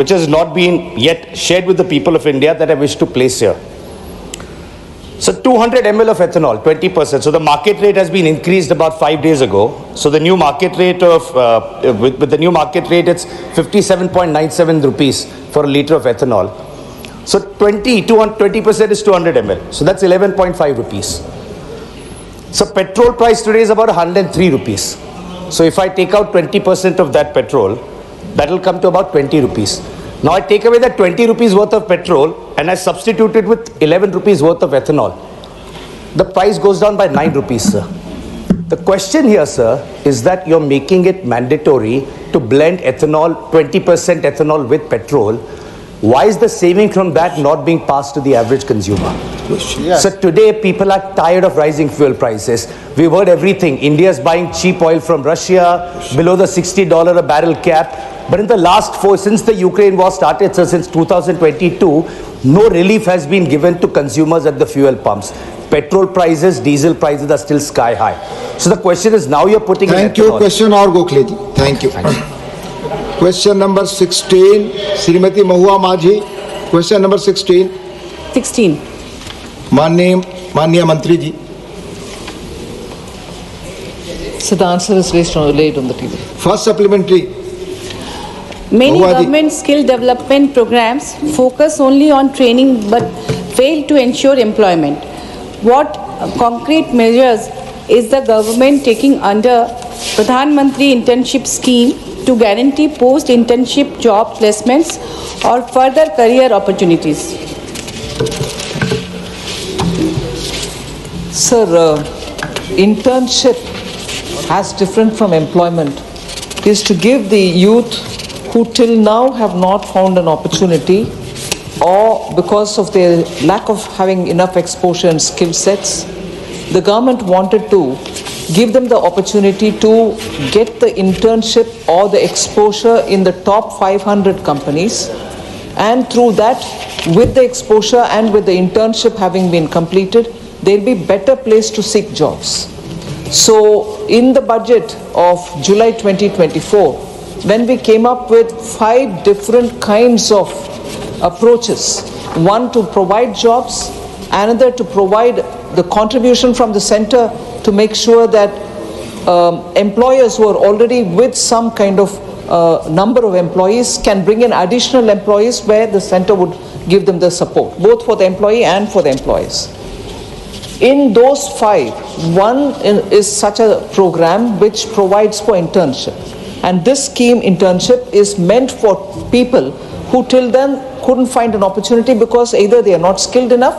which has not been yet shared with the people of India that I wish to place here. So 200 ml of ethanol, 20%. So the market rate has been increased about 5 days ago. So the new market rate with the new market rate, it's 57.97 rupees for a liter of ethanol. So 20% is 200 ml. So that's 11.5 rupees. So petrol price today is about 103 rupees. So if I take out 20% of that petrol, that will come to about 20 rupees. Now I take away that 20 rupees worth of petrol and I substitute it with 11 rupees worth of ethanol. The price goes down by 9 rupees, sir. The question here, sir, is that you're making it mandatory to blend ethanol, 20% ethanol with petrol. Why is the saving from that not being passed to the average consumer? Yes. So today people are tired of rising fuel prices. We've heard everything. India is buying cheap oil from Russia, below the $60 a barrel cap. But in the last since the Ukraine war started, so since 2022, no relief has been given to consumers at the fuel pumps. Petrol prices, diesel prices are still sky high. So the question is, now you're putting Thank you. Question or Gokhale ji. Thank you. Question number 16, Srimati Mahua Majhi. Question number 16. 16. Manya Mantri ji. So the answer is raised on the TV. First supplementary. Many government skill development programs focus only on training but fail to ensure employment. What concrete measures is the government taking under Pradhan Mantri Internship Scheme to guarantee post-internship job placements or further career opportunities? Sir, internship, as different from employment, is to give the youth who till now have not found an opportunity, or because of their lack of having enough exposure and skill sets, the government wanted to give them the opportunity to get the internship or the exposure in the top 500 companies, and through that, with the exposure and with the internship having been completed, they'll be better placed to seek jobs. So in the budget of July 2024, when we came up with 5 different kinds of approaches, one to provide jobs, another to provide the contribution from the center to make sure that employers who are already with some kind of number of employees can bring in additional employees where the center would give them the support, both for the employee and for the employees. In those 5, one is such a program which provides for internship. And this scheme, internship, is meant for people who till then couldn't find an opportunity because either they are not skilled enough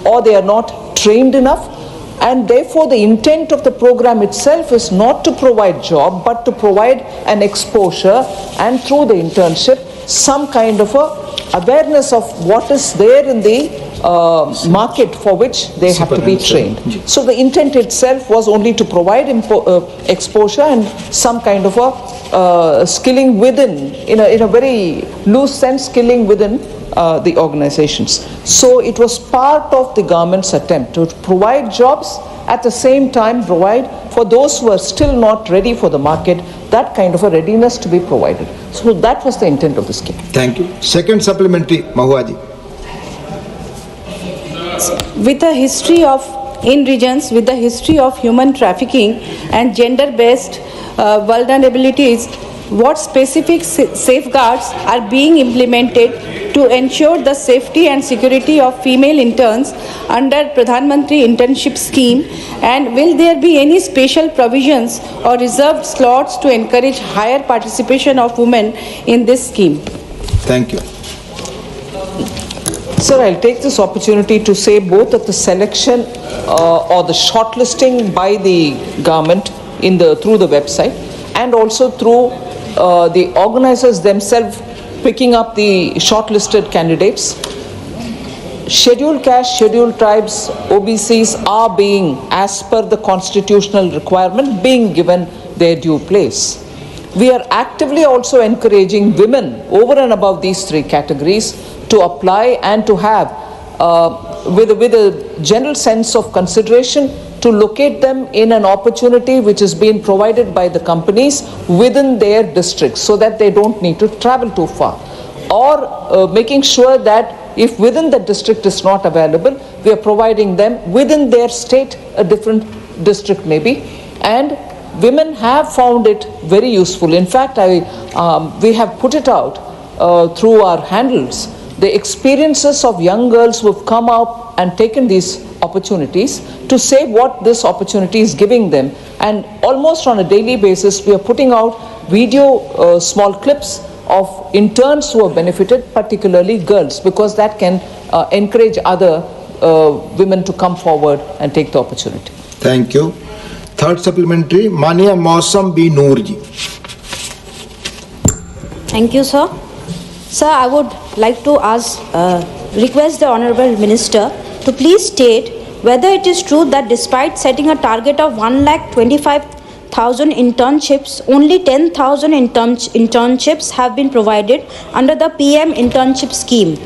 or they are not trained enough. And therefore the intent of the program itself is not to provide job but to provide an exposure, and through the internship some kind of a awareness of what is there in the market for which they have to be trained. So the intent itself was only to provide exposure and some kind of a skilling within, in a very loose sense, skilling within the organizations. So it was part of the government's attempt to provide jobs, at the same time provide for those who are still not ready for the market, that kind of a readiness to be provided. So that was the intent of the scheme. Thank you. Second supplementary, Mahuaji. With a history of, in regions with the history of human trafficking and gender-based vulnerabilities, what specific safeguards are being implemented to ensure the safety and security of female interns under Pradhan Mantri Internship Scheme, and will there be any special provisions or reserved slots to encourage higher participation of women in this scheme? Thank you. Sir, I'll take this opportunity to say both at the selection or the shortlisting by the government through the website, and also through the organizers themselves picking up the shortlisted candidates. Scheduled caste, scheduled tribes, OBCs are being, as per the constitutional requirement, being given their due place. We are actively also encouraging women over and above these 3 categories to apply and to have, with a general sense of consideration, to locate them in an opportunity which is being provided by the companies within their districts, so that they don't need to travel too far. or making sure that if within the district is not available, we are providing them within their state, a different district maybe. And women have found it very useful. In fact, we have put it out through our handles, the experiences of young girls who have come up and taken these opportunities to say what this opportunity is giving them. And almost on a daily basis, we are putting out video small clips of interns who have benefited, particularly girls, because that can encourage other women to come forward and take the opportunity. Thank you. Third supplementary, Mania Mausam B. Noor ji. Thank you, sir. Sir, I would like to request the Honorable Minister to please state whether it is true that despite setting a target of 1,25,000 internships, only 10,000 internships have been provided under the PM internship scheme.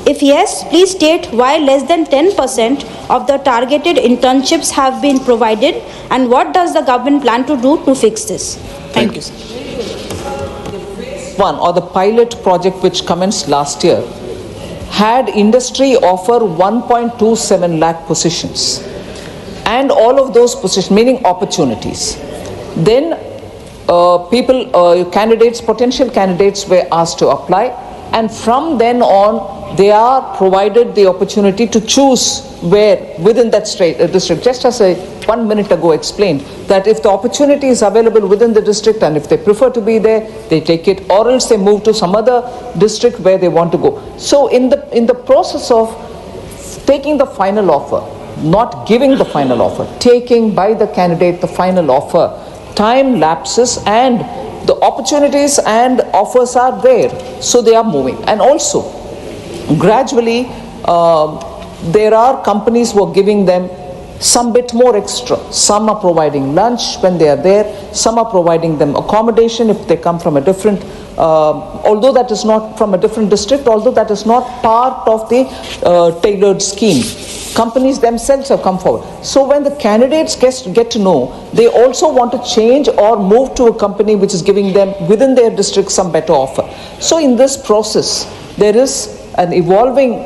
If yes, please state why less than 10% of the targeted internships have been provided, and what does the government plan to do to fix this? Thank you, sir. One, or the pilot project which commenced last year, had industry offer 1.27 lakh positions, and all of those positions, meaning opportunities. Then potential candidates were asked to apply, and from then on they are provided the opportunity to choose where within that district. Just as I 1 minute ago explained, that if the opportunity is available within the district and if they prefer to be there, they take it, or else they move to some other district where they want to go. So in the process of taking the final offer, not giving the final offer, taking by the candidate the final offer, time lapses and the opportunities and offers are there, so they are moving. And also gradually there are companies who are giving them some bit more extra. Some are providing lunch when they are there, some are providing them accommodation if they come from a different, although that is not from a different district, although that is not part of the tailored scheme. Companies themselves have come forward. So when the candidates get to know, they also want to change or move to a company which is giving them within their district some better offer. So in this process, there is an evolving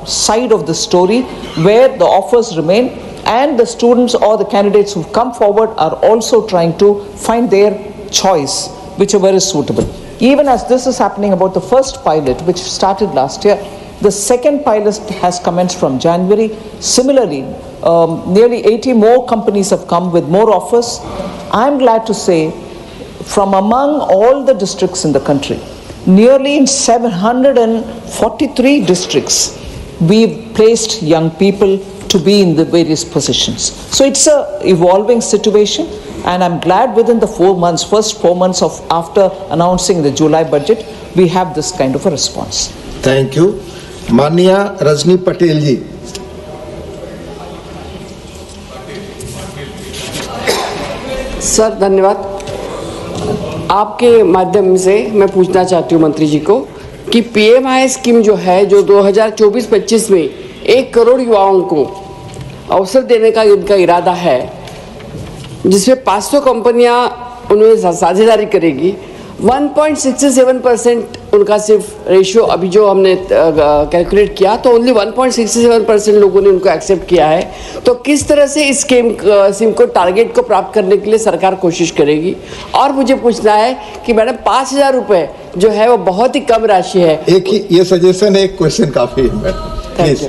side of the story where the offers remain, and the students or the candidates who've come forward are also trying to find their choice, whichever is suitable. Even as this is happening about the first pilot, which started last year, the second pilot has commenced from January. Similarly, nearly 80 more companies have come with more offers. I'm glad to say, from among all the districts in the country, nearly in 743 districts, we've placed young people to be in the various positions. So it's a evolving situation, and I'm glad within the first 4 months of after announcing the July budget, we have this kind of a response. Thank you. Mania Rajni Patel ji. Sir धन्यवाद। आपके माध्यम से मैं पूछना चाहती हूँ मंत्री जी को कि पीएमआई स्कीम जो है, जो 2024-25 में 1 करोड़ युवाओं को अवसर देने का इनका इरादा है, जिसमें 500 कंपनियां उन्हें साझेदारी करेगी, 1.67% उनका सिर्फ रेशियो अभी जो हमने कैलकुलेट किया, तो ओनली 1.67% लोगों ने उनको एक्सेप्ट किया है। तो किस तरह से इस स्कीम को टारगेट को प्राप्त करने के लिए सरकार कोशिश करेगी? और मुझे पूछना है कि मैडम 5,000 रुपये जो है वो बहुत ही कम राशि है। एक ही ये सजेशन है, एक क्वेश्चन काफी है। Thank you.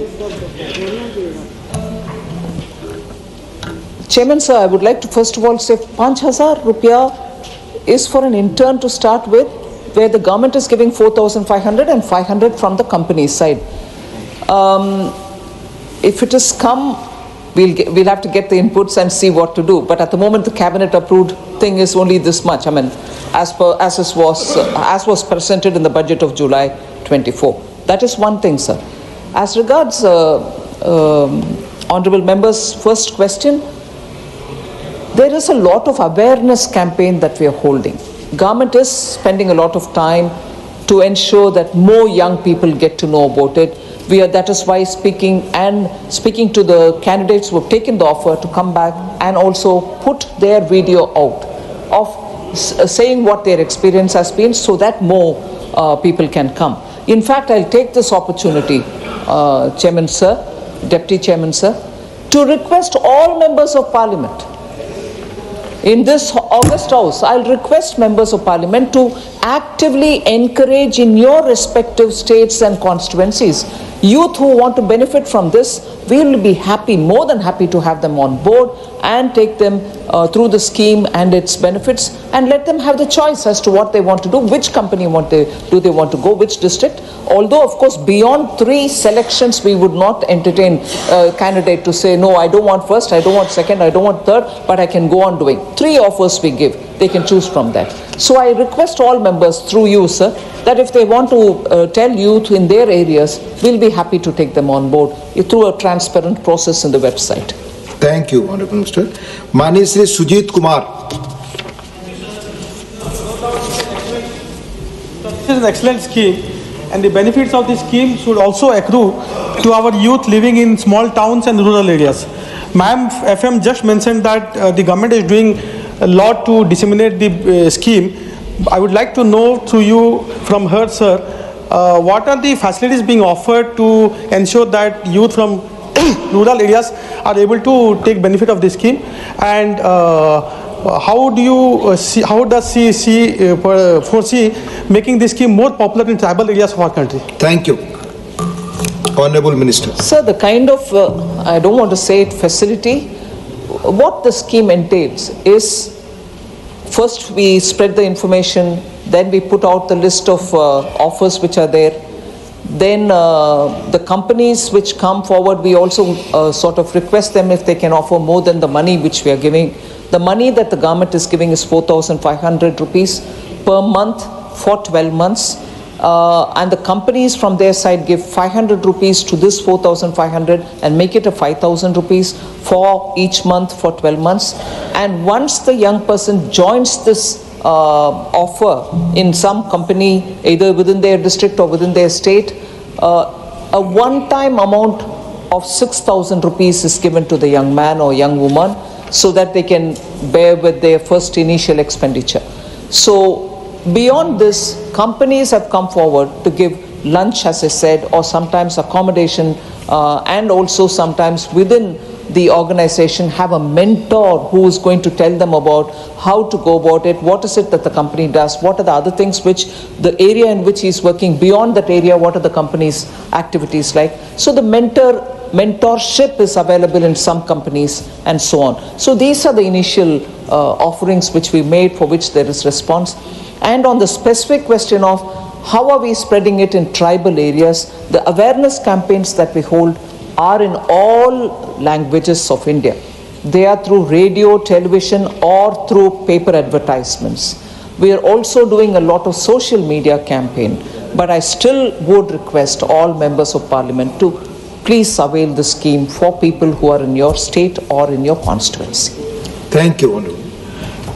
Chairman sir, I would like to first of all say 5,000 rupiah is for an intern to start with, where the government is giving 4,500 and 500 from the company side. If it has come, we'll have to get the inputs and see what to do. But at the moment, the cabinet approved thing is only this much. I mean, as was presented in the budget of July 24. That is one thing, sir. As regards honourable members' first question, there is a lot of awareness campaign that we are holding. Government is spending a lot of time to ensure that more young people get to know about it. That is why speaking to the candidates who have taken the offer to come back and also put their video out of saying what their experience has been, so that more people can come. In fact, I'll take this opportunity, Chairman Sir, Deputy Chairman Sir, to request all members of Parliament in this August House. I'll request members of Parliament to actively encourage in your respective states and constituencies youth who want to benefit from this. We will be happy, more than happy to have them on board and take them through the scheme and its benefits, and let them have the choice as to what they want to do, which company do they want to go, which district. Although, of course, beyond 3 selections, we would not entertain a candidate to say, no, I don't want first, I don't want second, I don't want third, but I can go on doing. 3 offers we give. They can choose from that. So I request all members through you, sir, that if they want to tell youth in their areas, we'll be happy to take them on board through a transparent process in the website. Thank you, Honorable Minister. Mani Shri Sujit Kumar. This is an excellent scheme, and the benefits of this scheme should also accrue to our youth living in small towns and rural areas. Ma'am FM just mentioned that the government is doing a lot to disseminate the scheme. I would like to know through you from her, sir, what are the facilities being offered to ensure that youth from rural areas are able to take benefit of this scheme, and how do you see, how does she foresee making this scheme more popular in tribal areas of our country? Thank you. Honorable Minister. Sir, the kind of, I don't want to say it, facility, what the scheme entails is, first we spread the information, then we put out the list of offers which are there. Then the companies which come forward, we also sort of request them if they can offer more than the money which we are giving. The money that the government is giving is 4,500 rupees per month for 12 months. And the companies from their side give 500 rupees to this 4,500 and make it a 5,000 rupees for each month for 12 months. And once the young person joins this offer in some company, either within their district or within their state, a one-time amount of 6,000 rupees is given to the young man or young woman so that they can bear with their first initial expenditure. So beyond this, companies have come forward to give lunch, as I said, or sometimes accommodation, and also sometimes within the organization have a mentor who is going to tell them about how to go about it, what is it that the company does, what are the other things which the area in which he's working, beyond that area, what are the company's activities like. So the mentorship is available in some companies and so on. So these are the initial offerings which we made, for which there is response. And on the specific question of how are we spreading it in tribal areas, the awareness campaigns that we hold are in all languages of India. They are through radio, television, or through paper advertisements. We are also doing a lot of social media campaign, but I still would request all members of Parliament to please avail the scheme for people who are in your state or in your constituency. Thank you, Honorable.